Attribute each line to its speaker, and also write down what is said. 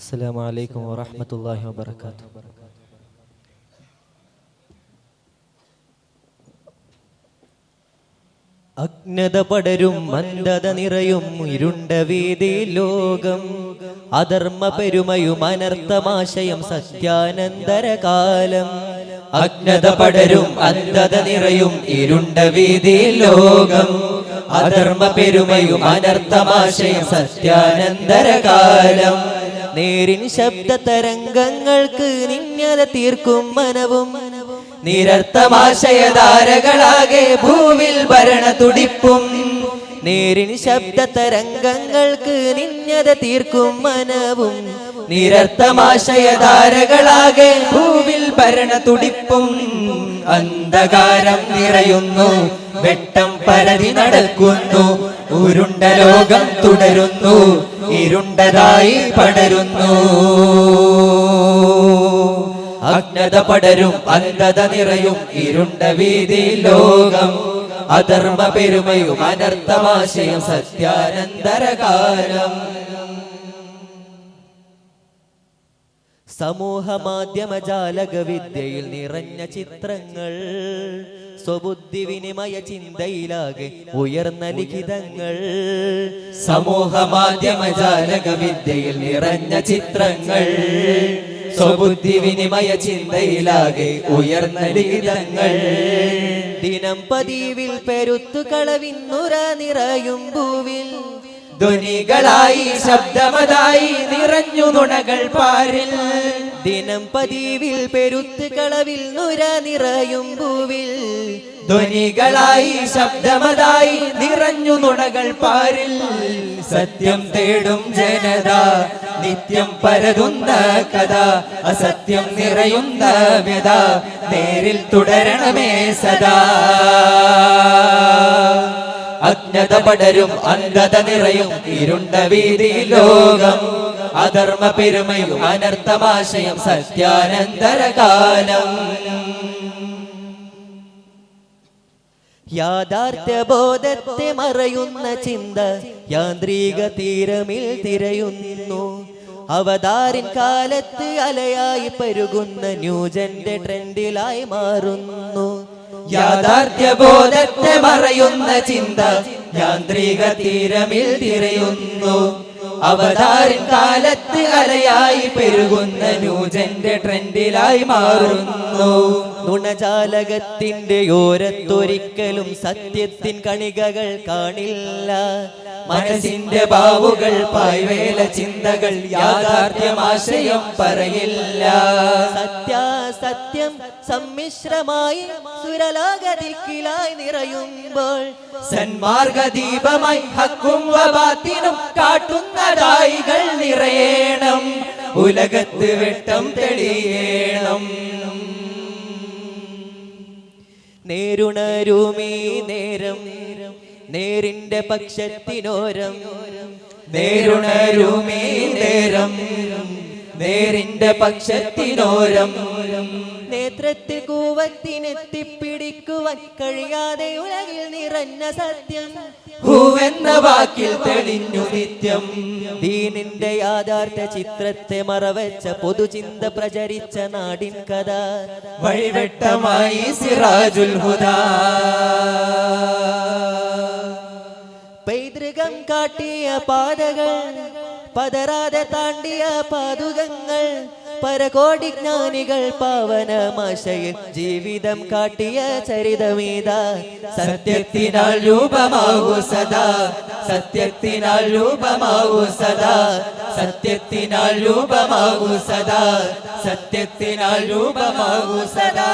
Speaker 1: السلام عليكم ورحمة الله وبركاته. അജ്ഞത പടരും മന്ദത നിറയും ഇരുണ്ട വീതി ലോകം, അധർമ്മ പെരുമയും അനർത്ഥമാശയം സത്യാനന്തരകാലം.
Speaker 2: അജ്ഞത പടരും അന്ധത നിറയും ഇരുണ്ട വീതി ലോകം, അധർമ്മ പെരുമയും അനർത്ഥമാശയം സത്യാനന്തരകാലം.
Speaker 1: നേരിൻ ശബ്ദ തരംഗങ്ങൾക്ക് നിന്യത തീർക്കും മനവും,
Speaker 2: നിരർത്ഥമാശയധാരകളാകെ ഭൂവിൽ ഭരണ തുടിപ്പും.
Speaker 1: നേരിൻ ശബ്ദ തരംഗങ്ങൾക്ക് നിന്യത തീർക്കും മനവും,
Speaker 2: നിരർത്ഥമാശയധാരകളാകെ ഭൂവിൽ ഭരണ തുടിപ്പും. അന്ധകാരം നിറയുന്നു, വെട്ടം പരതി നടക്കുന്നു, ഉരുണ്ട ലോകം തുടരുന്നു, ഇരുണ്ടതായി പടരുന്നു. അജ്ഞത പടരും അന്ധത നിറയും ഇരുണ്ട വീതി ലോകം, അധർമ്മ പെരുമയും അനർത്ഥമാശയം സത്യാനന്തരകാലം.
Speaker 1: സമൂഹ മാധ്യമ ജാലക വിദ്യയിൽ നിറഞ്ഞ ചിത്രങ്ങൾ, സ്വബുദ്ധി വിനിമയ ചിന്തയിലാകെ ഉയർന്ന ലിഖിതങ്ങൾ.
Speaker 2: സമൂഹ മാധ്യമ ജാലക വിദ്യയിൽ നിറഞ്ഞ ചിത്രങ്ങൾ, സ്വബുദ്ധി വിനിമയ ചിന്തയിലാകെ ഉയർന്ന ലിഖിതങ്ങൾ.
Speaker 1: ദിനം പതിവിൽ പെരുത്തു കളവിന്നുര നിറയും ഭൂവിൽ,
Speaker 2: ധ്വനികളായി ശബ്ദമതായി നിറഞ്ഞു നുണകൾ പാരിൽ.
Speaker 1: ദിനം പതിവിൽ പെരുത്ത് കളവിൽ നുര നിറയും ഭൂവിൽ,
Speaker 2: ധ്വനികളായി ശബ്ദമതായി നിറഞ്ഞു നുണകൾ പാരിൽ. സത്യം തേടും ജനത നിത്യം പരതുന്ന കഥ, അസത്യം നിറയുന്ന വ്യത നേരിൽ തുടരണമേ സദാ. അജ്ഞത പടരും അന്ധത നിറയും ഇരുണ്ട വീതി ലോകം, അധർമ്മ പെരുമയും അനർത്ഥമാശയം സത്യാനന്തരകാലം.
Speaker 1: യാഥാർത്ഥ്യബോധത്തെ മറയുന്ന ചിന്ത യാന്ത്രിക തീരമിൽ തിരയുന്നു, അവതാരിൻ കാലത്ത് അലയായി പരുകുന്ന ന്യൂജന്റെ ട്രെൻഡിലായി മാറുന്നു.
Speaker 2: യാഥാർത്ഥ്യബോധത്തെ മറയുന്ന ചിന്ത യാന്ത്രിക തീരമിൽ തിരയുന്നു, അവതാരിൻ കാലത്ത് അലയായി പെരുകുന്ന ന്യൂജന്റെ ട്രെൻഡിലായി മാറുന്നു.
Speaker 1: നുണജാലകത്തിന്റെ ഓരത്തൊരിക്കലും സത്യത്തിൻ കണികകൾ കാണില്ല,
Speaker 2: മനസ്സിന്റെ ബാവുകൾ പായ്വേല ചിന്തകൾ യാഥാർത്ഥ്യമാശയം പറയില്ല.
Speaker 1: സത്യാസത്യം സമ്മിശ്രമായി സുരലോകദിക്കിലായി നിറയുമ്പോൾ,
Speaker 2: സന്മാർഗദീപമായി ഹക്കും വബാത്തിനും കാട്ടുന്നതായികൾ നിറയണം, ഉലകത്ത് വെട്ടം തെളിയണം.
Speaker 1: നേരുണരുമീ നേരം നേരിന്റെ പക്ഷത്തിനോരം,
Speaker 2: നേരുണരുമീ നേരം നേരിന്റെ പക്ഷത്തിനോരം.
Speaker 1: നേത്രത്തിൽ കൂവത്തിനെത്തിപ്പിടിക്കുവാൻ കഴിയാതെ ഉലകിൽ നിറഞ്ഞ സത്യം
Speaker 2: ഹൂവെന്ന വാക്കിൽ തെളിഞ്ഞു നിത്യം.
Speaker 1: ദീനിന്റെ യാഥാർത്ഥ്യ ചിത്രത്തെ മറവച്ച പൊതുചിന്ത പ്രചരിച്ച നാടിൻ കഥ,
Speaker 2: വഴിവെട്ടമായി സിറാജുൽ ഹുദാ.
Speaker 1: പൈതൃകം കാട്ടിയ പാതകൾ പതരാതെ താണ്ടിയ പാതുകങ്ങൾ, പരകോടി ജ്ഞാനികൾ പാവനമാശയിൽ ജീവിതം കാട്ടിയ ചരിതമീതാ.
Speaker 2: സത്യത്തിനാൽ രൂപമാകൂ സദാ, സത്യത്തിനാൽ രൂപമാകൂ സദാ, സത്യത്തിനാൽ രൂപമാകൂ സദാ, സത്യത്തിനാൽ രൂപമാകൂ സദാ.